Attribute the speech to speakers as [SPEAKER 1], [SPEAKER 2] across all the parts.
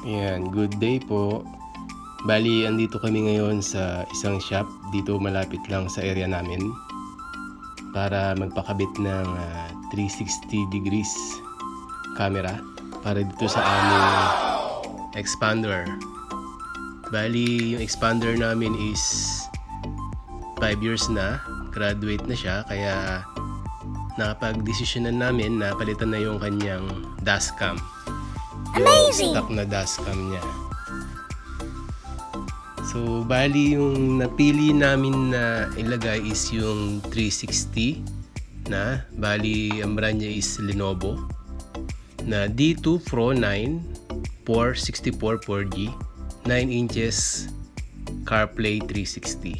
[SPEAKER 1] Ayan, good day po. Bali, andito kami ngayon sa isang shop dito malapit lang sa area namin para magpakabit ng 360 degrees camera para dito sa aming expander. Bali, yung expander namin is 5 years na, graduate na siya, kaya nakapag-desisyonan namin na palitan na yung kanyang dashcam.
[SPEAKER 2] Amazing!
[SPEAKER 1] Stock na dashcam niya. So, bali yung napili namin na ilagay is yung 360 na. Bali, ang brand niya is Lenovo na D2 Pro 9 464 4G 9 inches CarPlay 360.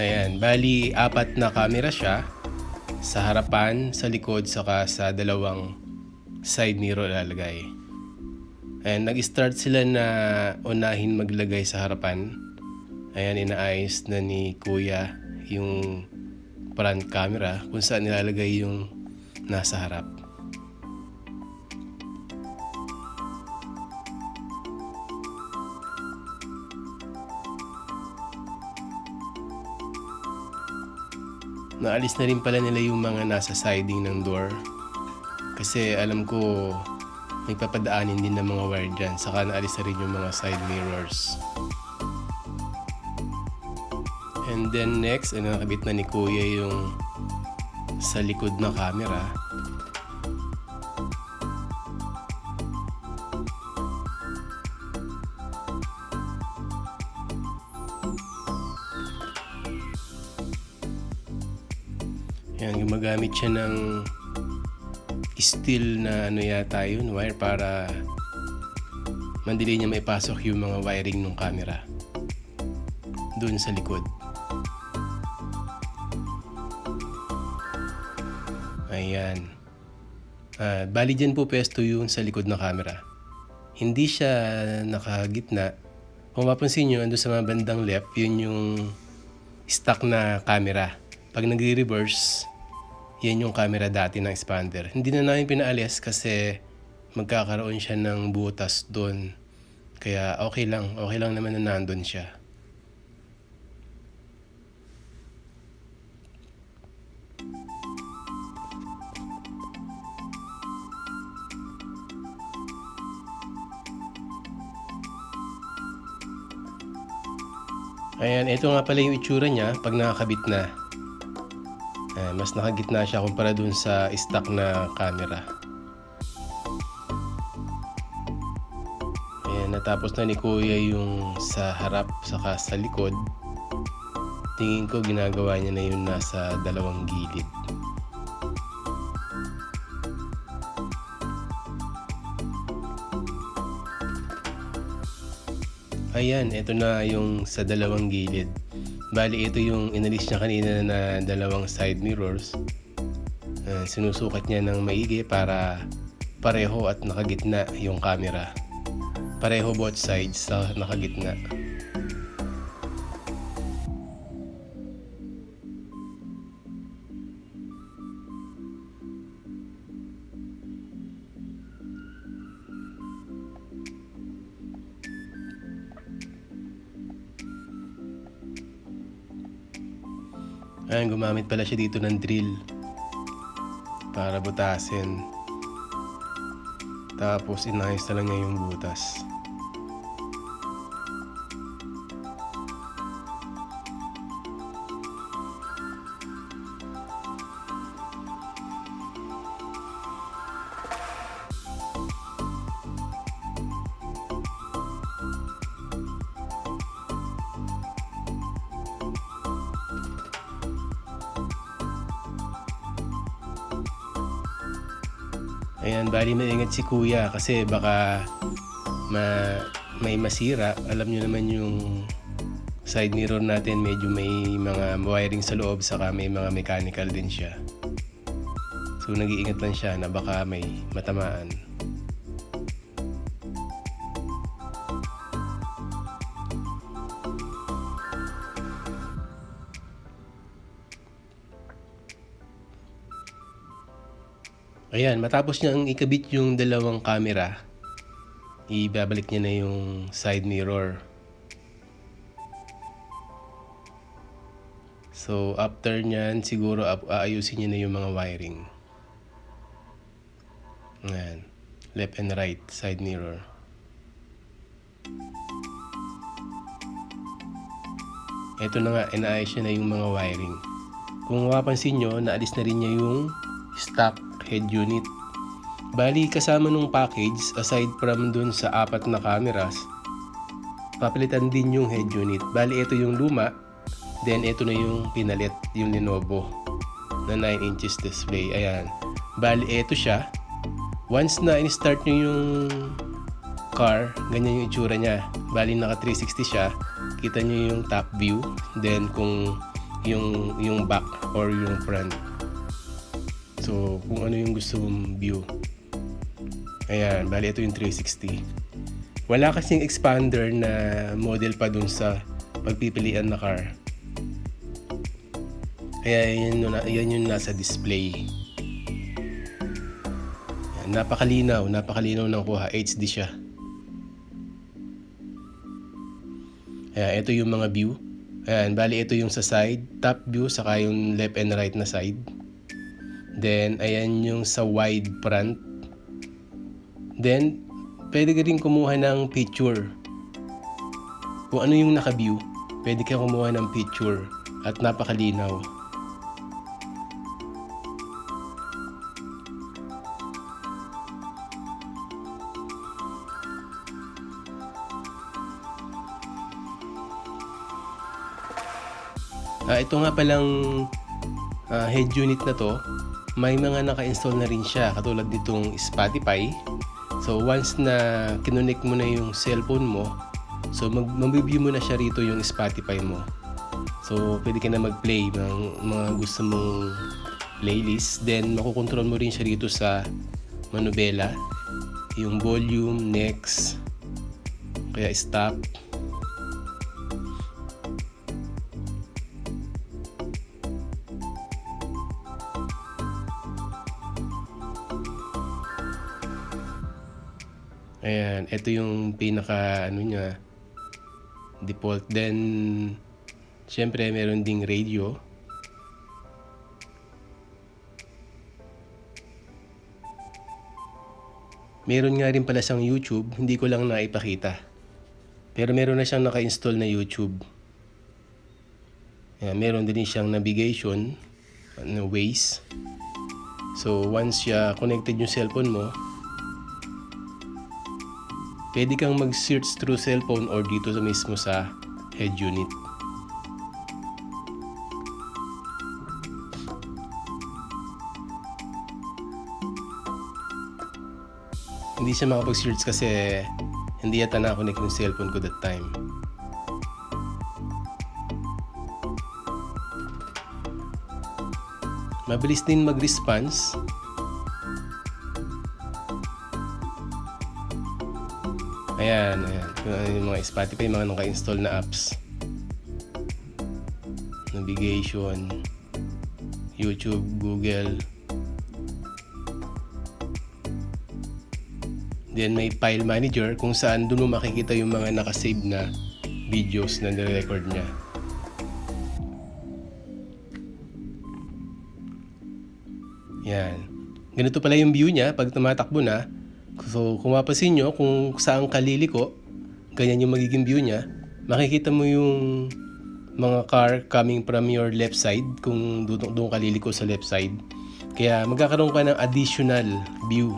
[SPEAKER 1] Ayan, bali 4 na camera siya sa harapan, sa likod, saka sa dalawang side mirror lalagay. And nag-start sila na unahin maglagay sa harapan. Ayan, inaayos na ni Kuya yung front camera kung saan nilalagay yung nasa harap. Naalis na rin pala nila yung mga nasa siding ng door. Kasi alam ko may papadaanin din ng mga wire dyan. Saka naalis na rin yung mga side mirrors. And then next, nakabit na ni Kuya yung sa likod na camera. Yan, gumagamit siya ng steel na yata yun, wire, para mandali niya maipasok yung mga wiring ng camera doon sa likod. Ayan. Bali dyan po pwesto yung sa likod ng camera. Hindi siya nakagitna. Kung mapansin nyo, ando sa mga bandang left, yun yung stock na camera. Pag nagre-reverse, yan yung camera dati ng expander. Hindi na namin pinaalis kasi magkakaroon siya ng butas doon. Kaya okay lang naman na nandun siya. Ayan, ito nga pala yung itsura niya pag nakakabit na. Mas nakagitna siya kumpara dun sa stock na camera. Ayan, natapos na ni Kuya yung sa harap saka sa likod. Tingin ko ginagawa niya na yun nasa dalawang gilid. Ayan, ito na yung sa dalawang gilid. Bali, ito yung inalis niya kanina na dalawang side mirrors. Sinusukat niya ng maigi para pareho at nakagitna yung camera. Pareho both sides sa nakagitna. Ayan, gumamit pala siya dito ng drill para butasin. Tapos inayos na lang niya yung butas. Ayan, bali maingat si Kuya kasi baka may masira. Alam nyo naman yung side mirror natin, medyo may mga wiring sa loob, saka may mga mechanical din siya. So nag-iingat lang siya na baka may matamaan. Ayan, matapos niyang ikabit yung dalawang camera, ibabalik niya na yung side mirror. So after nyan, siguro aayusin niya na yung mga wiring. Ayan. Left and right side mirror. Ito na nga, inaayos niya na yung mga wiring. Kung mapapansin nyo, naalis na rin niya yung stock head unit. Bali, kasama nung package, aside from dun sa 4 na cameras, papalitan din yung head unit. Bali, ito yung luma, then ito na yung pinalit, yung Lenovo na 9 inches display. Ayan. Bali, ito siya. Once na in-start nyo yung car, ganyan yung itsura niya. Bali, naka 360 siya. Kita nyo yung top view, then kung yung back or yung front. So, kung ano yung gusto mong view. Ayan, bali ito yung 360. Wala kasing expander na model pa dun sa pagpipilian na car. Kaya yan yung nasa display. Ayan, napakalinaw ng kuha. HD siya. Ayan, ito yung mga view. Ayan, bali ito yung sa side, top view, saka yung left and right na side. Then, ayan yung sa wide front. Then, pwede ka rin kumuha ng picture. Kung ano yung naka-view, pwede ka kumuha ng picture at napakalinaw. Ito nga palang head unit na to, may mga naka-install na rin siya katulad nitong Spotify. So once na kinonect mo na yung cellphone mo, so mag-view mo na siya rito yung Spotify mo. So pwede ka na mag-play ng mga gusto mong playlist. Then makokontrol mo rin siya rito sa manubela, yung volume, next, kaya stop. Ayan, ito yung pinaka niya, default. Then syempre meron ding radio. Meron nga rin pala siyang YouTube, hindi ko lang naipakita. Pero meron na siyang naka-install na YouTube. Ayan, meron din siyang navigation, Waze. So once siya connected yung cellphone mo, pwede kang mag-search through cellphone or dito mismo sa head unit. Hindi siya makapag-search kasi hindi yata na-connect yung cellphone ko that time. Mabilis din mag-response. Ayan. Yung mga Spotify, mga naka-install na apps. Navigation, YouTube, Google. Then may file manager kung saan doon mo makikita yung mga nakasave na videos na nire-record niya. Yan. Ganito pala yung view niya pag tumatakbo na. So, kung mapapansin nyo, kung saan kaliliko, ganyan yung magiging view niya. Makikita mo yung mga car coming from your left side kung doon kaliliko sa left side. Kaya magkakaroon ka ng additional view.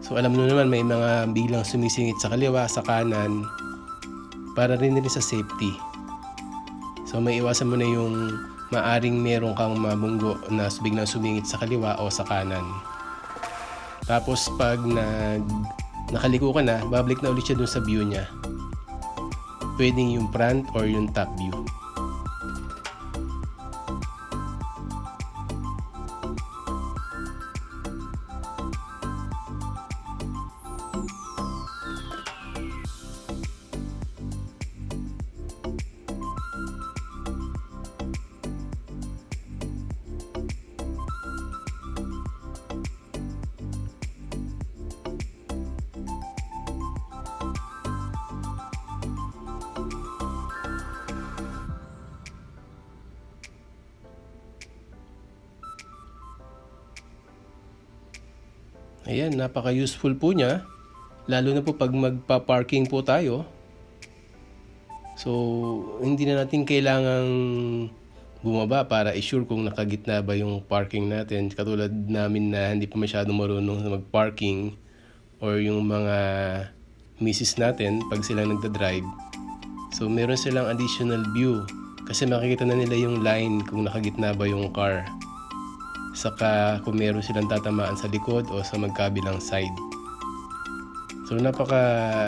[SPEAKER 1] So, alam mo naman, may mga biglang sumisingit sa kaliwa, sa kanan, para rin sa safety. So, may iwasan mo na yung maaring meron kang mabunggo na biglang sumingit sa kaliwa o sa kanan. Tapos pag nakaliko ka na, babalik na ulit siya dun sa view niya. Pwedeng yung front or yung top view. Ayan, napaka-useful po niya. Lalo na po pag magpa-parking po tayo. So, hindi na natin kailangang bumaba para i-sure kung nakagitna ba yung parking natin. Katulad namin na hindi pa masyadong marunong mag-parking or yung mga misis natin pag sila nagda-drive. So, meron silang additional view kasi makikita na nila yung line kung nakagitna ba yung car. Saka kung meron silang tatamaan sa likod o sa magkabilang side. So, napaka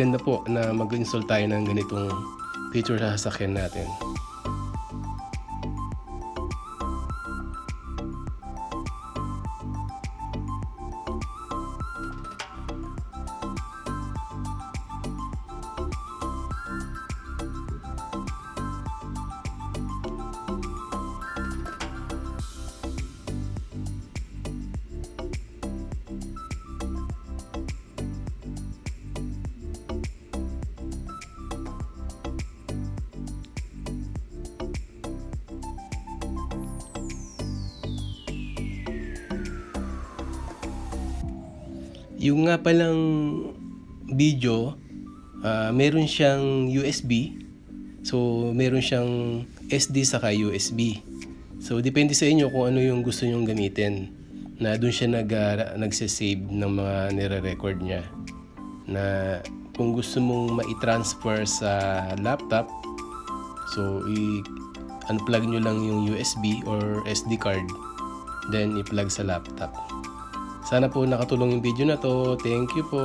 [SPEAKER 1] ganda po na mag-install tayo ng ganitong feature sa sasakyan natin. Yung nga palang video, meron siyang USB. So, meron siyang SD saka USB. So, depende sa inyo kung ano yung gusto nyong gamitin. Na doon siya nagse-save ng mga nire-record niya. Na kung gusto mong ma-transfer sa laptop, so unplug nyo lang yung USB or SD card. Then, i-plug sa laptop. Sana po nakatulong yung video na to. Thank you po.